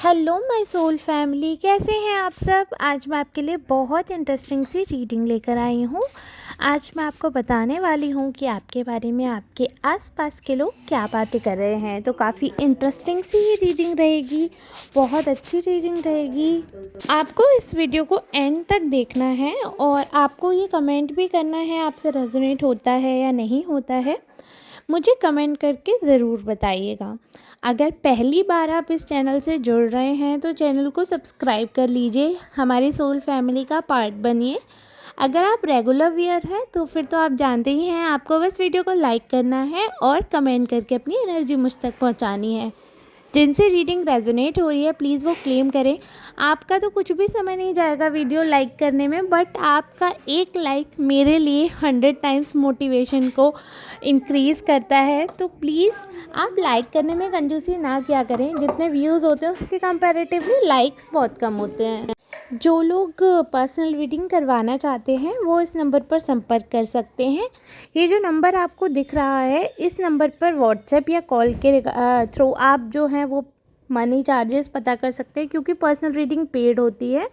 Hello my soul family, कैसे हैं आप सब। आज मैं आपके लिए बहुत इंटरेस्टिंग सी रीडिंग लेकर आई हूँ। आज मैं आपको बताने वाली हूँ कि आपके बारे में आपके आसपास के लोग क्या बातें कर रहे हैं। तो काफ़ी इंटरेस्टिंग सी ये रीडिंग रहेगी, बहुत अच्छी रीडिंग रहेगी। आपको इस वीडियो को एंड तक देखना है और आपको ये कमेंट भी करना है आपसे रेजोनेट होता है या नहीं होता है। मुझे कमेंट करके ज़रूर बताइएगा। अगर पहली बार आप इस चैनल से जुड़ रहे हैं तो चैनल को सब्सक्राइब कर लीजिए, हमारी सोल फैमिली का पार्ट बनिए। अगर आप रेगुलर व्यूअर हैं तो फिर तो आप जानते ही हैं, आपको बस वीडियो को लाइक करना है और कमेंट करके अपनी एनर्जी मुझ तक पहुंचानी है। जिनसे रीडिंग रेजोनेट हो रही है प्लीज़ वो क्लेम करें। आपका तो कुछ भी समय नहीं जाएगा वीडियो लाइक करने में, बट आपका एक लाइक मेरे लिए 100 टाइम्स मोटिवेशन को इंक्रीज़ करता है। तो प्लीज़ आप लाइक करने में कंजूसी ना किया करें। जितने व्यूज़ होते हैं उसके कंपैरेटिवली लाइक्स बहुत कम होते हैं। जो लोग पर्सनल रीडिंग करवाना चाहते हैं वो इस नंबर पर संपर्क कर सकते हैं। ये जो नंबर आपको दिख रहा है, इस नंबर पर व्हाट्सएप या कॉल के थ्रू आप जो हैं वो मनी चार्जेस पता कर सकते हैं, क्योंकि पर्सनल रीडिंग पेड होती है।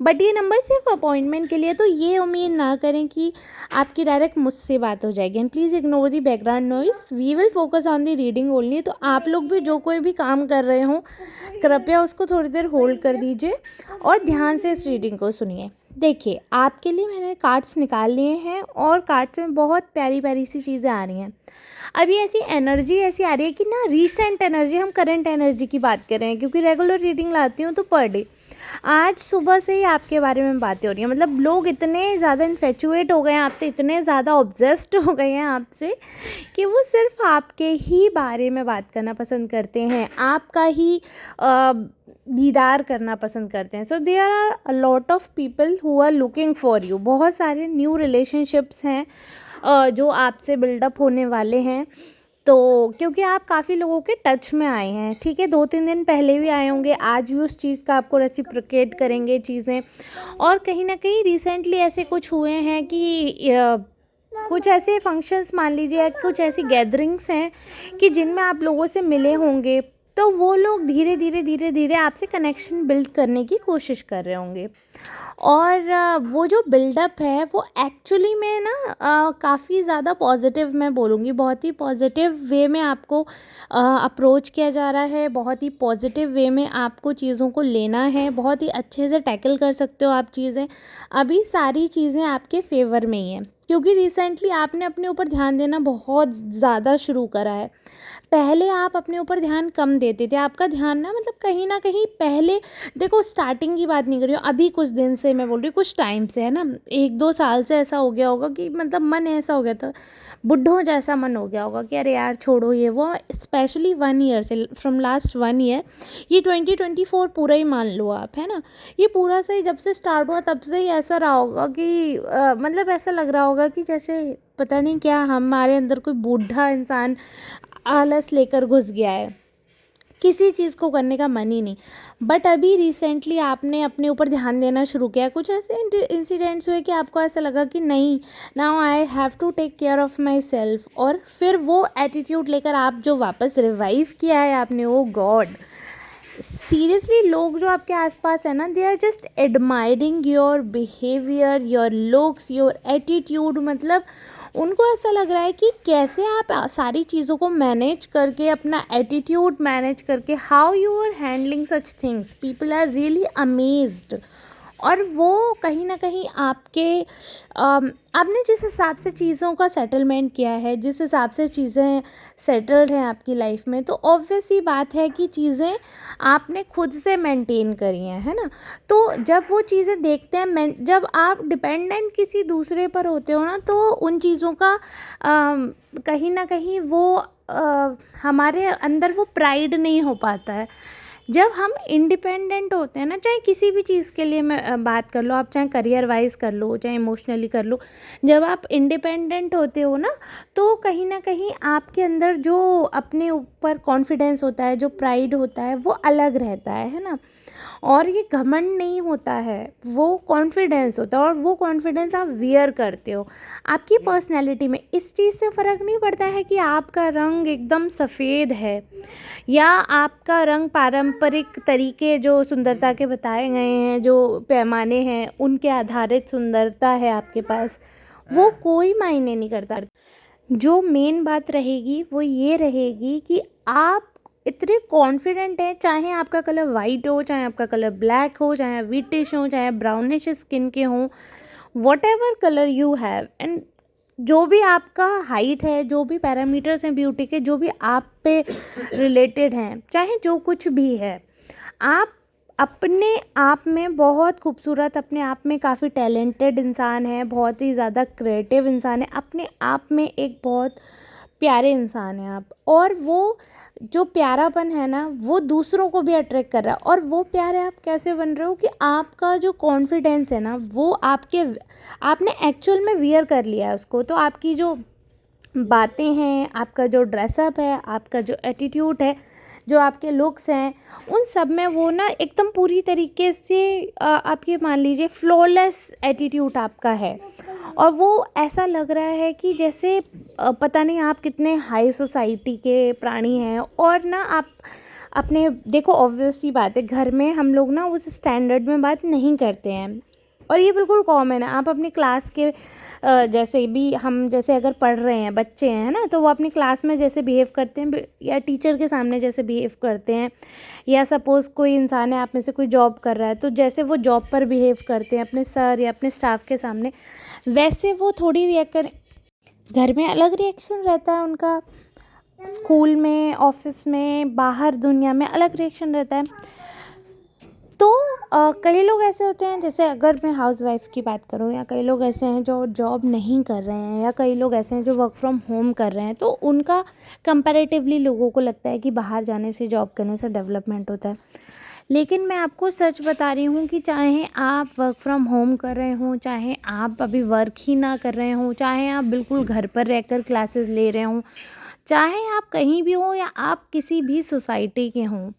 बट ये नंबर सिर्फ अपॉइंटमेंट के लिए, तो ये उम्मीद ना करें कि आपकी डायरेक्ट मुझसे बात हो जाएगी। And please ignore the background noise, we will focus on the reading only. तो आप लोग भी जो कोई भी काम कर रहे हो कृपया उसको थोड़ी देर होल्ड कर दीजिए और ध्यान से इस रीडिंग को सुनिए। देखिए, आपके लिए मैंने कार्ड्स निकाल लिए हैं और कार्ड्स में बहुत प्यारी प्यारी सी चीज़ें आ रही हैं। अभी ऐसी एनर्जी ऐसी आ रही है कि ना रीसेंट एनर्जी, हम करंट एनर्जी की बात कर रहे हैं, क्योंकि रेगुलर रीडिंग लाती हूँ तो पर डे। आज सुबह से ही आपके बारे में बातें हो रही हैं, मतलब लोग इतने ज़्यादा इन्फेचुएट हो गए हैं आपसे, इतने ज़्यादा ऑब्सेस्ड हो गए हैं आपसे कि वो सिर्फ आपके ही बारे में बात करना पसंद करते हैं, आपका ही दीदार करना पसंद करते हैं। So there are a lot of people who are looking for you. बहुत सारे न्यू रिलेशनशिप्स हैं जो आपसे बिल्डअप होने वाले हैं। तो क्योंकि आप काफ़ी लोगों के टच में आए हैं, ठीक है, 2-3 दिन पहले भी आए होंगे, आज भी उस चीज़ का आपको रेसिप्रोकेट करेंगे चीज़ें। और कहीं ना कहीं रिसेंटली ऐसे कुछ हुए हैं कि कुछ ऐसे फंक्शंस मान लीजिए या कुछ ऐसी गैदरिंग्स हैं कि जिनमें आप लोगों से मिले होंगे, तो वो लोग धीरे धीरे धीरे धीरे आपसे कनेक्शन बिल्ड करने की कोशिश कर रहे होंगे। और वो जो बिल्डअप है वो एक्चुअली में ना काफ़ी ज़्यादा पॉजिटिव, मैं बोलूँगी बहुत ही पॉजिटिव वे में आपको अप्रोच किया जा रहा है। बहुत ही पॉजिटिव वे में आपको चीज़ों को लेना है, बहुत ही अच्छे से टैकल कर सकते हो आप चीज़ें। अभी सारी चीज़ें आपके फेवर में ही हैं, क्योंकि रिसेंटली आपने अपने ऊपर ध्यान देना बहुत ज़्यादा शुरू करा है। पहले आप अपने ऊपर ध्यान कम देते थे, आपका ध्यान ना कहीं ना कहीं पहले, देखो स्टार्टिंग की बात नहीं कर रही हूँ, अभी कुछ दिन से मैं बोल रही हूँ, कुछ टाइम से है ना, 1-2 साल से ऐसा हो गया होगा कि मतलब मन ऐसा हो गया था, बुढ़ों जैसा मन हो गया होगा कि अरे यार छोड़ो ये वो। स्पेशली 1 ईयर से, फ्रॉम लास्ट 1 ईयर, ये 2024 पूरा ही मान लो आप, है ना, ये पूरा से जब से स्टार्ट हुआ तब से ही ऐसा रहा होगा कि मतलब ऐसा लग रहा होगा कि जैसे पता नहीं क्या हमारे अंदर कोई बूढ़ा इंसान आलस लेकर घुस गया है, किसी चीज़ को करने का मन ही नहीं। बट अभी रिसेंटली आपने अपने ऊपर ध्यान देना शुरू किया, कुछ ऐसे इंसिडेंट्स हुए कि आपको ऐसा लगा कि नहीं, now I have to take care of myself. और फिर वो एटीट्यूड लेकर आप जो वापस रिवाइव किया है आपने, ओ गॉड, सीरियसली लोग जो आपके आसपास है ना, they are just admiring your behaviour, your looks, your attitude. मतलब उनको ऐसा लग रहा है कि कैसे आप सारी चीज़ों को मैनेज करके, अपना एटीट्यूड मैनेज करके, how you are handling such things, people are really amazed. और वो कहीं ना कहीं आपने जिस हिसाब से चीज़ों का सेटलमेंट किया है, जिस हिसाब से चीज़ें सेटल्ड हैं आपकी लाइफ में, तो ऑब्वियस ही बात है कि चीज़ें आपने खुद से मेंटेन करी हैं, है ना। तो जब वो चीज़ें देखते हैं, जब आप डिपेंडेंट किसी दूसरे पर होते हो ना, तो उन चीज़ों का कहीं ना कहीं वो हमारे अंदर वो प्राइड नहीं हो पाता है। जब हम इंडिपेंडेंट होते हैं ना, चाहे किसी भी चीज़ के लिए मैं बात कर लो, आप चाहे करियर वाइज कर लो, चाहे इमोशनली कर लो, जब आप इंडिपेंडेंट होते हो ना, तो कहीं ना कहीं आपके अंदर जो अपने ऊपर कॉन्फिडेंस होता है, जो प्राइड होता है, वो अलग रहता है ना। और ये घमंड नहीं होता है, वो कॉन्फिडेंस होता है, और वो कॉन्फिडेंस आप वियर करते हो आपकी पर्सनैलिटी में। इस चीज़ से फ़र्क नहीं पड़ता है कि आपका रंग एकदम सफ़ेद है या आपका रंग पारंपरिक तरीके जो सुंदरता के बताए गए हैं, जो पैमाने हैं, उनके आधारित सुंदरता है आपके पास, वो कोई मायने नहीं करता। जो मेन बात रहेगी वो ये रहेगी कि आप इतने कॉन्फिडेंट हैं, चाहे आपका कलर वाइट हो, चाहे आपका कलर ब्लैक हो, चाहे व्हिटिश हो, चाहे ब्राउनिश स्किन के हों, what ever colour you have, and जो भी आपका हाइट है, जो भी पैरामीटर्स हैं ब्यूटी के, जो भी आप पे रिलेटेड हैं, चाहे जो कुछ भी है, आप अपने आप में बहुत खूबसूरत, अपने आप में काफ़ी टैलेंटेड इंसान है, बहुत ही ज़्यादा क्रिएटिव इंसान है, अपने आप में एक बहुत प्यारे इंसान हैं आप। और वो जो प्यारापन है ना, वो दूसरों को भी अट्रैक्ट कर रहा है। और वो प्यारे आप कैसे बन रहे हो कि आपका जो कॉन्फिडेंस है ना, वो आपने एक्चुअल में वियर कर लिया है उसको। तो आपकी जो बातें हैं, आपका जो ड्रेसअप है, आपका जो एटीट्यूड है, जो आपके लुक्स हैं, उन सब में वो ना एकदम पूरी तरीके से आप ये मान लीजिए फ्लॉलेस एटीट्यूड आपका है। और वो ऐसा लग रहा है कि जैसे पता नहीं आप कितने हाई सोसाइटी के प्राणी हैं। और ना आप अपने देखो, ऑब्वियस सी बात है, घर में हम लोग ना उस स्टैंडर्ड में बात नहीं करते हैं, और ये बिल्कुल कॉमन है। आप अपनी क्लास के जैसे भी, हम जैसे अगर पढ़ रहे हैं, बच्चे हैं ना, तो वो अपनी क्लास में जैसे बिहेव करते हैं, या टीचर के सामने जैसे बिहेव करते हैं, या सपोज़ कोई इंसान है आप में से कोई जॉब कर रहा है, तो जैसे वो जॉब पर बिहेव करते हैं अपने सर या अपने स्टाफ के सामने, वैसे वो थोड़ी रिएक्ट करें। घर में अलग रिएक्शन रहता है उनका, स्कूल में, ऑफिस में, बाहर दुनिया में अलग रिएक्शन रहता है। तो कई लोग ऐसे होते हैं, जैसे अगर मैं हाउसवाइफ की बात करूं, या कई लोग ऐसे हैं जो जॉब नहीं कर रहे हैं, या कई लोग ऐसे हैं जो वर्क फ्रॉम होम कर रहे हैं, तो उनका कंपैरेटिवली लोगों को लगता है कि बाहर जाने से, जॉब करने से डेवलपमेंट होता है। लेकिन मैं आपको सच बता रही हूँ कि चाहे आप वर्क फ्रॉम होम कर रहे हों, चाहे आप अभी वर्क ही ना कर रहे हों, चाहे आप बिल्कुल घर पर रहकर क्लासेस ले रहे हों, चाहे आप कहीं भी हों, या आप किसी भी सोसाइटी के हों,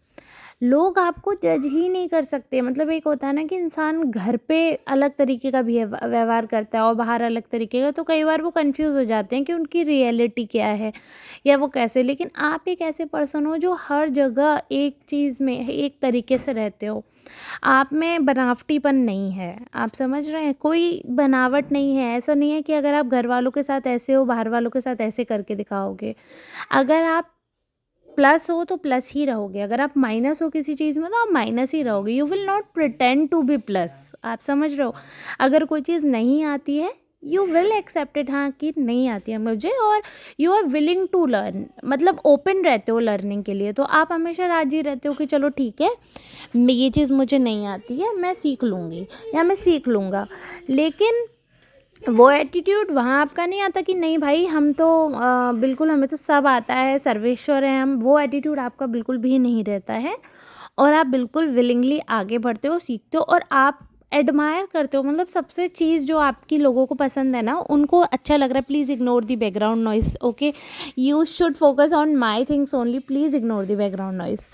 लोग आपको जज ही नहीं कर सकते। मतलब एक होता है ना कि इंसान घर पे अलग तरीके का व्यवहार करता है और बाहर अलग तरीके का, तो कई बार वो कंफ्यूज हो जाते हैं कि उनकी रियलिटी क्या है या वो कैसे। लेकिन आप एक ऐसे पर्सन हो जो हर जगह एक चीज़ में एक तरीके से रहते हो। आप में बनावटीपन नहीं है, आप समझ रहे हैं, कोई बनावट नहीं है। ऐसा नहीं है कि अगर आप घर वालों के साथ ऐसे हो, बाहर वालों के साथ ऐसे करके दिखाओगे। अगर आप प्लस हो तो प्लस ही रहोगे, अगर आप माइनस हो किसी चीज़ में तो आप माइनस ही रहोगे। You will not pretend to be plus. आप समझ रहे हो, अगर कोई चीज़ नहीं आती है, यू विल एक्सेप्ट इट, हाँ कि नहीं आती है मुझे, और you are willing to learn, मतलब ओपन रहते हो लर्निंग के लिए। तो आप हमेशा राजी रहते हो कि चलो ठीक है, ये चीज़ मुझे नहीं आती है, मैं सीख लूँगी या मैं सीख लूँगा। लेकिन वो एटीट्यूड वहाँ आपका नहीं आता कि नहीं भाई हम तो बिल्कुल हमें तो सब आता है, सर्वेश्वर हैं हम। वो एटीट्यूड आपका बिल्कुल भी नहीं रहता है, और आप बिल्कुल विलिंगली आगे बढ़ते हो, सीखते हो, और आप एडमायर करते हो। मतलब सबसे चीज़ जो आपकी लोगों को पसंद है ना, उनको अच्छा लग रहा है, please ignore the background noise, okay, you should focus on my things only, please ignore the background noise.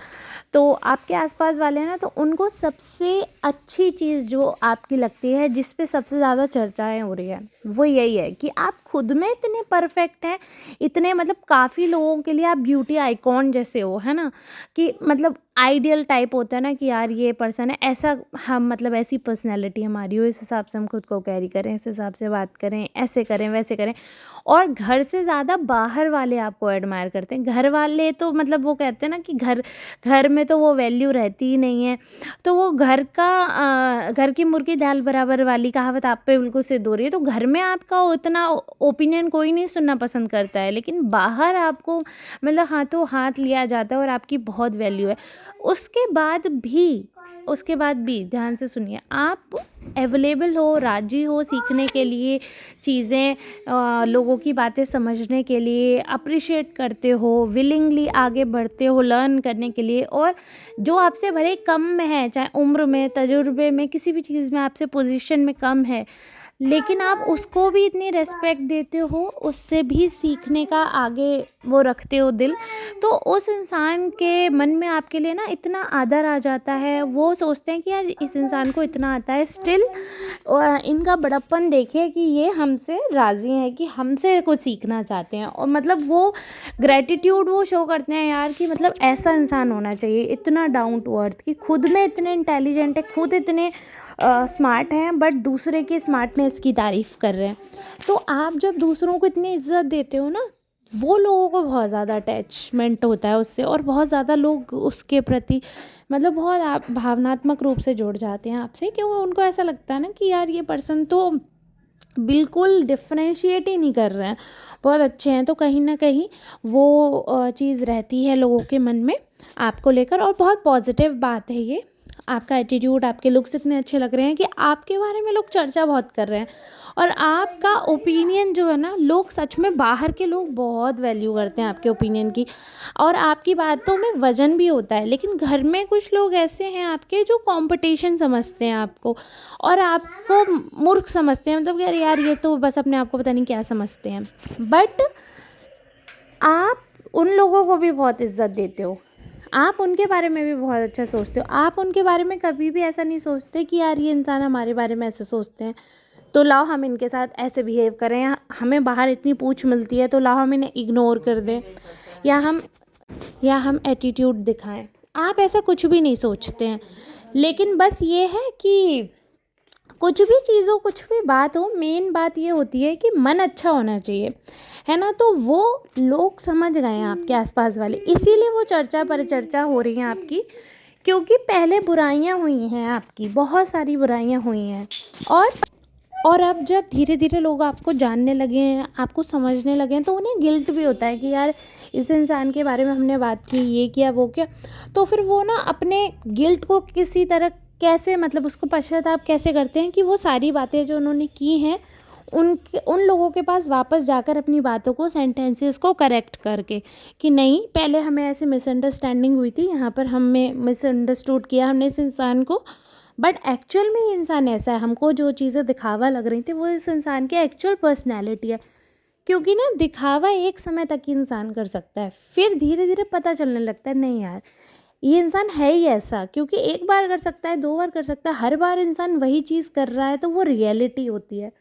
तो आपके आसपास वाले हैं ना, तो उनको सबसे अच्छी चीज़ जो आपकी लगती है, जिस पे सबसे ज़्यादा चर्चाएं हो रही है, वो यही है कि आप खुद में इतने परफेक्ट हैं, इतने मतलब काफ़ी लोगों के लिए आप ब्यूटी आइकॉन जैसे हो, है ना, कि मतलब आइडियल टाइप होता है ना कि यार ये पर्सन है ऐसा, हम मतलब ऐसी पर्सनैलिटी हमारी हो, इस हिसाब से हम खुद को कैरी करें, इस हिसाब से बात करें, ऐसे करें वैसे करें। और घर से ज़्यादा बाहर वाले आपको एडमायर करते हैं। घर वाले तो मतलब वो कहते हैं ना कि घर में तो वो वैल्यू रहती ही नहीं है। तो वो घर की मुर्गी दाल बराबर वाली कहावत आप पे बिल्कुल सिद्ध हो रही है। तो घर में आपका उतना ओपिनियन कोई नहीं सुनना पसंद करता है, लेकिन बाहर आपको मतलब हाथों हाथ लिया जाता है और आपकी बहुत वैल्यू है। उसके बाद भी ध्यान से सुनिए, आप अवेलेबल हो, राजी हो सीखने के लिए चीज़ें, लोगों की बातें समझने के लिए, अप्रिशिएट करते हो, विलिंगली आगे बढ़ते हो लर्न करने के लिए। और जो आपसे भले कम में है, चाहे उम्र में, तजुर्बे में, किसी भी चीज़ में आपसे पोजीशन में कम है, लेकिन आप उसको भी इतनी रिस्पेक्ट देते हो, उससे भी सीखने का आगे वो रखते हो दिल, तो उस इंसान के मन में आपके लिए ना इतना आदर आ जाता है। वो सोचते हैं कि यार इस इंसान को इतना आता है, स्टिल इनका बड़प्पन देखिए कि ये हमसे राज़ी हैं, कि हमसे कुछ सीखना चाहते हैं। और मतलब वो ग्रेटिट्यूड वो शो करते हैं यार, कि मतलब ऐसा इंसान होना चाहिए, इतना डाउन टू अर्थ, कि खुद में इतने इंटेलिजेंट है, खुद इतने स्मार्ट हैं, बट दूसरे की स्मार्टनेस की तारीफ़ कर रहे हैं। तो आप जब दूसरों को इतनी इज्जत देते हो ना, वो लोगों को बहुत ज़्यादा अटैचमेंट होता है उससे, और बहुत ज़्यादा लोग उसके प्रति मतलब बहुत आप भावनात्मक रूप से जुड़ जाते हैं आपसे, क्योंकि उनको ऐसा लगता है ना कि यार ये पर्सन तो बिल्कुल डिफरेंशिएट ही नहीं कर रहे हैं, बहुत अच्छे हैं। तो कहीं ना कहीं वो चीज़ रहती है लोगों के मन में आपको लेकर, और बहुत पॉजिटिव बात है ये। आपका एटीट्यूड, आपके लुक्स इतने अच्छे लग रहे हैं कि आपके बारे में लोग चर्चा बहुत कर रहे हैं, और आपका ओपिनियन जो है ना, लोग सच में बाहर के लोग बहुत वैल्यू करते हैं आपके ओपिनियन की, और आपकी बातों में वजन भी होता है। लेकिन घर में कुछ लोग ऐसे हैं आपके जो कंपटीशन समझते हैं आपको, और आपको मूर्ख समझते हैं, मतलब कि अरे यार ये तो बस अपने आप को पता नहीं क्या समझते हैं। बट आप उन लोगों को भी बहुत इज्जत देते हो, आप उनके बारे में भी बहुत अच्छा सोचते हो। आप उनके बारे में कभी भी ऐसा नहीं सोचते कि यार ये इंसान हमारे बारे में ऐसे सोचते हैं, तो लाओ हम इनके साथ ऐसे बिहेव करें, या हमें बाहर इतनी पूछ मिलती है तो लाओ हम इन्हें इग्नोर कर दें, या हम एटीट्यूड दिखाएं। आप ऐसा कुछ भी नहीं सोचते हैं। लेकिन बस ये है कि कुछ भी चीज़ हो, कुछ भी बात हो, मेन बात ये होती है कि मन अच्छा होना चाहिए, है ना। तो वो लोग समझ गए हैं आपके आसपास वाले, इसीलिए वो चर्चा परिचर्चा हो रही हैं आपकी, क्योंकि पहले बुराइयां हुई हैं आपकी, बहुत सारी बुराइयां हुई हैं। और अब जब धीरे धीरे लोग आपको जानने लगे हैं, आपको समझने लगे हैं, तो उन्हें गिल्ट भी होता है कि यार इस इंसान के बारे में हमने बात की, ये किया वो किया। तो फिर वो ना अपने गिल्ट को किसी तरह कैसे, मतलब उसको पश्चाताप कैसे करते हैं कि वो सारी बातें जो उन्होंने की हैं उन लोगों के पास वापस जाकर अपनी बातों को, सेंटेंसेस को करेक्ट करके, कि नहीं पहले हमें ऐसे मिसअंडरस्टैंडिंग हुई थी, यहाँ पर हमें मिसअंडरस्टूड किया हमने इस इंसान को, बट एक्चुअल में ये इंसान ऐसा है, हमको जो चीज़ें दिखावा लग रही थी वो इस इंसान की एक्चुअल पर्सनैलिटी है। क्योंकि ना दिखावा एक समय तक ही इंसान कर सकता है, फिर धीरे धीरे पता चलने लगता है नहीं यार ये इंसान है ही ऐसा। क्योंकि एक बार कर सकता है, 2 बार कर सकता है, हर बार इंसान वही चीज़ कर रहा है, तो वो रियलिटी होती है,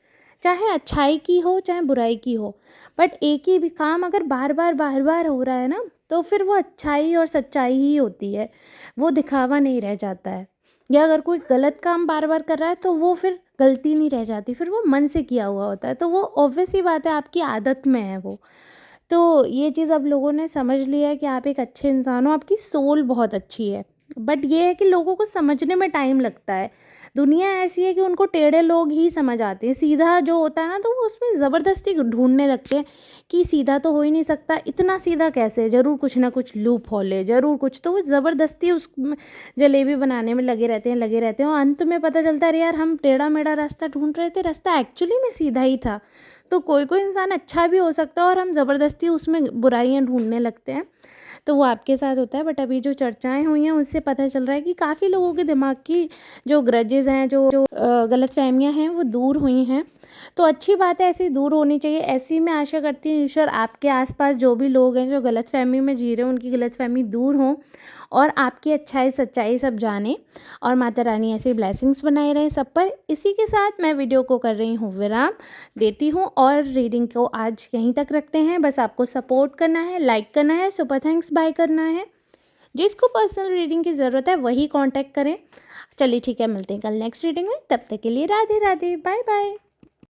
चाहे अच्छाई की हो चाहे बुराई की हो। बट एक ही भी काम अगर बार बार हो रहा है ना, तो फिर वो अच्छाई और सच्चाई ही होती है, वो दिखावा नहीं रह जाता है। या अगर कोई गलत काम बार बार कर रहा है, तो वो फिर गलती नहीं रह जाती, फिर वो मन से किया हुआ होता है, तो वो ऑब्वियस ही बात है आपकी आदत में है वो। तो ये चीज़ अब लोगों ने समझ लिया है कि आप एक अच्छे इंसान हो, आपकी सोल बहुत अच्छी है। बट ये है कि लोगों को समझने में टाइम लगता है। दुनिया ऐसी है कि उनको टेढ़े लोग ही समझ आते हैं, सीधा जो होता है ना तो वो उसमें ज़बरदस्ती ढूंढने लगते हैं कि सीधा तो हो ही नहीं सकता, इतना सीधा कैसे, ज़रूर कुछ ना कुछ लूप होल है, ज़रूर कुछ, तो वो ज़बरदस्ती उस जलेबी बनाने में लगे रहते हैं, और अंत में पता चलता है अरे यार हम टेढ़ा मेढ़ा रास्ता ढूंढ रहे थे, रास्ता एक्चुअली में सीधा ही था। तो कोई कोई इंसान अच्छा भी हो सकता है, और हम ज़बरदस्ती उसमें बुराइयां ढूंढने लगते हैं, तो वो आपके साथ होता है। बट अभी जो चर्चाएं हुई हैं उससे पता चल रहा है कि काफ़ी लोगों के दिमाग की जो ग्रजेस हैं, जो गलतफहमियां हैं, वो दूर हुई हैं। तो अच्छी बात है, ऐसी दूर होनी चाहिए। ऐसी मैं आशा करती हूँ ईश्वर आपके आसपास जो भी लोग हैं जो गलतफहमी में जी रहे हैं, उनकी गलतफहमी दूर हों, और आपकी अच्छाई सच्चाई सब जाने, और माता रानी ऐसी ब्लेसिंग्स बनाए रहे सब पर। इसी के साथ मैं वीडियो को कर रही हूँ विराम देती हूँ, और रीडिंग को आज यहीं तक रखते हैं। बस आपको सपोर्ट करना है, लाइक करना है, सुपर थैंक्स बाय करना है। जिसको पर्सनल रीडिंग की ज़रूरत है वही कांटेक्ट करें। चलिए ठीक है, मिलते हैं कल नेक्स्ट रीडिंग में, तब तक के लिए राधे राधे, बाय बाय।